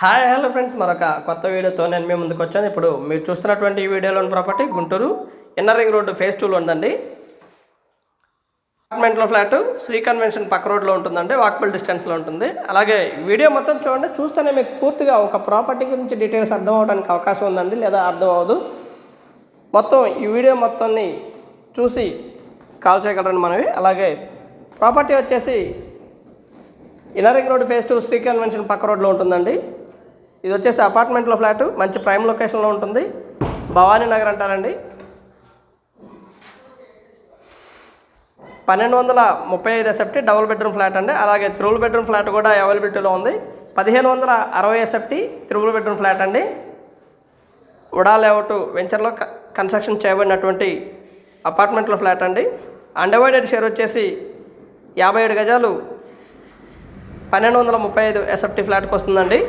Hi hello friends, మరొక కొత్త వీడియోతో నేను మీ ముందుకు వచ్చాను. ఇప్పుడు మీరు చూస్తున్నటువంటి ఈ వీడియోలోని property Guntur inner ring road phase 2లో ఉందండి. అపార్ట్మెంట్లో ఫ్లాట్ శ్రీ కన్వెన్షన్ పక్క రోడ్లో ఉంటుందండి, వాకబుల్ డిస్టెన్స్లో ఉంటుంది. అలాగే వీడియో మొత్తం చూడండి, చూస్తేనే మీకు పూర్తిగా ఒక ప్రాపర్టీ గురించి డీటెయిల్స్ అర్థం అవడానికి అవకాశం ఉందండి, లేదా అర్థం అవ్వదు. మొత్తం ఈ వీడియో మొత్తాన్ని చూసి కాల్ చేయగలరని మనవి. అలాగే ప్రాపర్టీ వచ్చేసి inner ring road phase 2 Sri convention పక్క రోడ్లో ఉంటుందండి. ఇది వచ్చేసి అపార్ట్మెంట్లో ఫ్లాటు, మంచి ప్రైమ్ లొకేషన్లో ఉంటుంది. భవానీ నగర్ అంటారండి. 1235 ఎస్ఎఫ్టీ డబుల్ బెడ్రూమ్ ఫ్లాట్ అండి. అలాగే త్రిబుల్ బెడ్రూమ్ ఫ్లాట్ కూడా అవైలబిలిటీలో ఉంది. 1560 ఎస్ఎఫ్టీ త్రిబుల్ బెడ్రూమ్ ఫ్లాట్ అండి. ఉడా లేఅవుట్ వెంచర్లో కన్స్ట్రక్షన్ చేయబడినటువంటి అపార్ట్మెంట్లో ఫ్లాట్ అండి. అన్డివైడెడ్ షేర్ వచ్చేసి 57 గజాలు 1235 ఎస్ఎఫ్టీ ఫ్లాట్కి వస్తుందండి.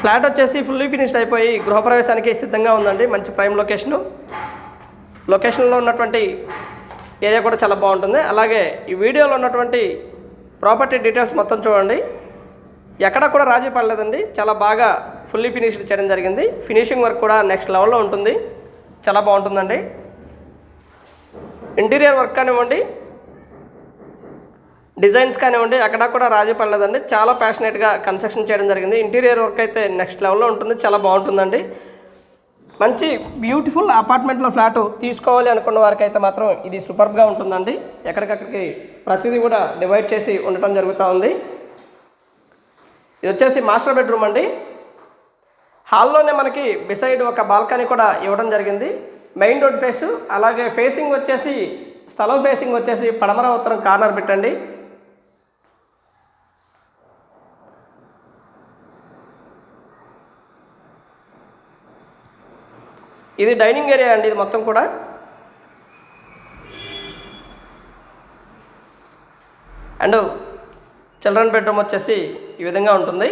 ఫ్లాట్ వచ్చేసి ఫుల్లీ ఫినిష్డ్ అయిపోయి గృహప్రవేశానికి సిద్ధంగా ఉందండి. మంచి ప్రైమ్ లొకేషన్లో ఉన్నటువంటి ఏరియా కూడా చాలా బాగుంటుంది. అలాగే ఈ వీడియోలో ఉన్నటువంటి ప్రాపర్టీ డీటెయిల్స్ మొత్తం చూడండి. ఎక్కడ కూడా రాజీ పడలేదండి, చాలా బాగా ఫుల్లీ ఫినిష్డ్ చేయడం జరిగింది. ఫినిషింగ్ వర్క్ కూడా నెక్స్ట్ లెవెల్లో ఉంటుంది, చాలా బాగుంటుందండి. ఇంటీరియర్ వర్క్ కానివ్వండి, డిజైన్స్ కానివ్వండి, అక్కడ కూడా రాజీ పడలేదండి. చాలా ప్యాషనేట్గా కన్స్ట్రక్షన్ చేయడం జరిగింది. ఇంటీరియర్ వర్క్ అయితే నెక్స్ట్ లెవెల్లో ఉంటుంది, చాలా బాగుంటుందండి. మంచి బ్యూటిఫుల్ అపార్ట్మెంట్లో ఫ్లాటు తీసుకోవాలి అనుకున్న వారికి అయితే మాత్రం ఇది సూపర్గా ఉంటుందండి. ఎక్కడికక్కడికి ప్రతిదీ కూడా డివైడ్ చేసి ఉండటం జరుగుతూ ఉంది. ఇది వచ్చేసి మాస్టర్ బెడ్రూమ్ అండి. హాల్లోనే మనకి బిసైడ్ ఒక బాల్కనీ కూడా ఇవ్వడం జరిగింది. మెయిన్ రోడ్ ఫేస్, అలాగే ఫేసింగ్ వచ్చేసి స్థలం ఫేసింగ్ వచ్చేసి పడమర ఉత్తరం కార్నర్ పెట్టండి. ఇది డైనింగ్ ఏరియా అండి. ఇది మొత్తం కూడా అండ్ చిల్డ్రన్ బెడ్రూమ్ వచ్చేసి ఈ విధంగా ఉంటుంది.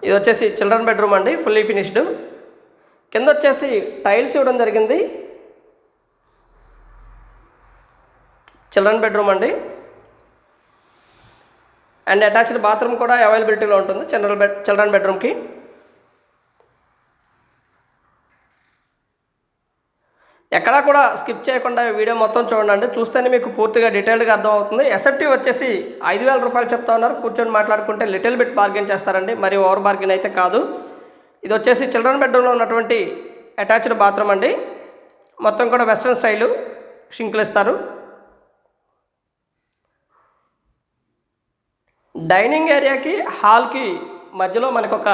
ఇది వచ్చేసి చిల్డ్రన్ బెడ్రూమ్ అండి, ఫుల్లీ ఫినిష్డ్. కింద వచ్చేసి టైల్స్ ఇవ్వడం జరిగింది. చిల్డ్రన్ బెడ్రూమ్ అండి. అండ్ అటాచ్డ్ బాత్రూమ్ కూడా అవైలబిలిటీలో ఉంటుంది చిల్డ్రన్ బెడ్రూమ్కి. ఎక్కడా కూడా స్కిప్ చేయకుండా వీడియో మొత్తం చూడండి, చూస్తేనే మీకు పూర్తిగా డీటెయిల్డ్గా అర్థం అవుతుంది. ఎస్ఎఫ్టీ వచ్చేసి 5000 రూపాయలు చెప్తా ఉన్నారు. కూర్చొని మాట్లాడుకుంటే లిటిల్ బిట్ బార్గెన్ చేస్తారండి, మరి ఓవర్ బార్గెన్ అయితే కాదు. ఇది వచ్చేసి చిల్డ్రన్ బెడ్రూమ్లో ఉన్నటువంటి అటాచ్డ్ బాత్రూమ్ అండి. మొత్తం కూడా వెస్ట్రన్ స్టైలు షింకులు ఇస్తారు. డైనింగ్ ఏరియాకి హాల్కి మధ్యలో మనకు ఒక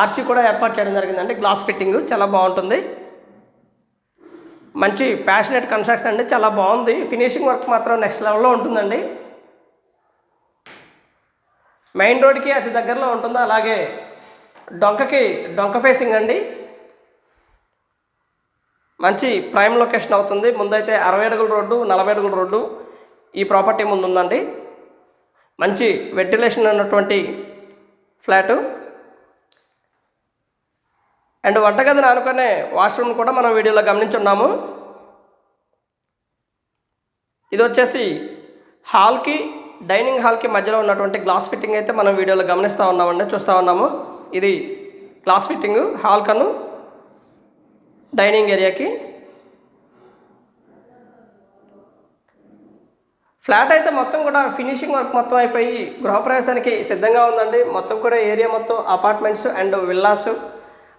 ఆర్చి కూడా ఏర్పాటు చేయడం జరిగిందండి. గ్లాస్ ఫిట్టింగ్ చాలా బాగుంటుంది. మంచి ప్యాషనేట్ కన్స్ట్రక్షన్ అండి, చాలా బాగుంది. ఫినిషింగ్ వర్క్ మాత్రం నెక్స్ట్ లెవెల్లో ఉంటుందండి. మెయిన్ రోడ్కి అతి దగ్గరలో ఉంటుంది. అలాగే డొంక ఫేసింగ్ అండి. మంచి ప్రైమ్ లొకేషన్ అవుతుంది. ముందైతే 60 అడుగుల రోడ్డు, 40 అడుగుల రోడ్డు ఈ ప్రాపర్టీ ముందు ఉందండి. మంచి వెంటిలేషన్ ఉన్నటువంటి ఫ్లాటు అండ్ వంటగదిని ఆనుకునే వాష్రూమ్ కూడా మనం వీడియోలో గమనించున్నాము. ఇది వచ్చేసి హాల్కి డైనింగ్ హాల్కి మధ్యలో ఉన్నటువంటి గ్లాస్ ఫిట్టింగ్ అయితే మనం వీడియోలో చూస్తూ ఉన్నాము. ఇది గ్లాస్ ఫిట్టింగ్ హాల్ కను డైనింగ్ ఏరియాకి. ఫ్లాట్ అయితే మొత్తం కూడా ఫినిషింగ్ వర్క్ మొత్తం అయిపోయి గృహప్రవేశానికి సిద్ధంగా ఉందండి. మొత్తం కూడా ఏరియా మొత్తం అపార్ట్మెంట్స్ అండ్ విల్లాస్,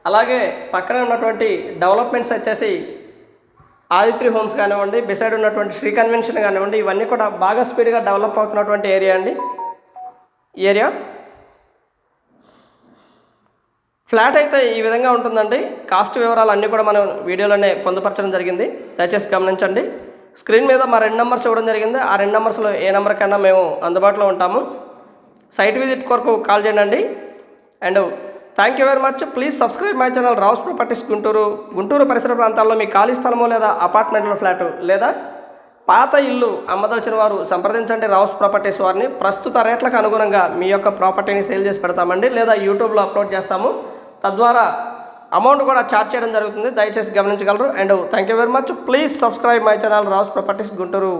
అలాగే పక్కనే ఉన్నటువంటి డెవలప్మెంట్స్ వచ్చేసి ఆదిత్రి హోమ్స్ కానివ్వండి, బిసైడ్ ఉన్నటువంటి శ్రీ కన్వెన్షన్ కానివ్వండి, ఇవన్నీ కూడా బాగా స్పీడ్గా డెవలప్ అవుతున్నటువంటి ఏరియా అండి. ఈ ఏరియా ఫ్లాట్ అయితే ఈ విధంగా ఉంటుందండి. కాస్ట్ వివరాలు అన్నీ కూడా మనం వీడియోలోనే పొందుపరచడం జరిగింది, దయచేసి గమనించండి. స్క్రీన్ మీద మా 2 నెంబర్స్ ఇవ్వడం జరిగింది. ఆ 2 నెంబర్స్లో ఏ నెంబర్కైనా మేము అందుబాటులో ఉంటాము. సైట్ విజిట్ కొరకు కాల్ చేయండి. And thank you very much. Please subscribe my channel Rao's properties Guntur పరిసర ప్రాంతాల్లో మీ ఖాళీ స్థలమో లేదా అపార్ట్మెంట్లో ఫ్లాటు లేదా పాత ఇల్లు అమ్మదలిచిన వారు సంప్రదించండి రావుస్ ప్రాపర్టీస్ వారిని. ప్రస్తుత రేట్లకు అనుగుణంగా మీ యొక్క ప్రాపర్టీని సేల్ చేసి పెడతామండి, లేదా యూట్యూబ్లో అప్లోడ్ చేస్తాము. తద్వారా అమౌంట్ కూడా ఛార్జ్ చేయడం జరుగుతుంది, దయచేసి గమనించగలరు. And thank you very much. Please subscribe my channel Rao's properties Guntur.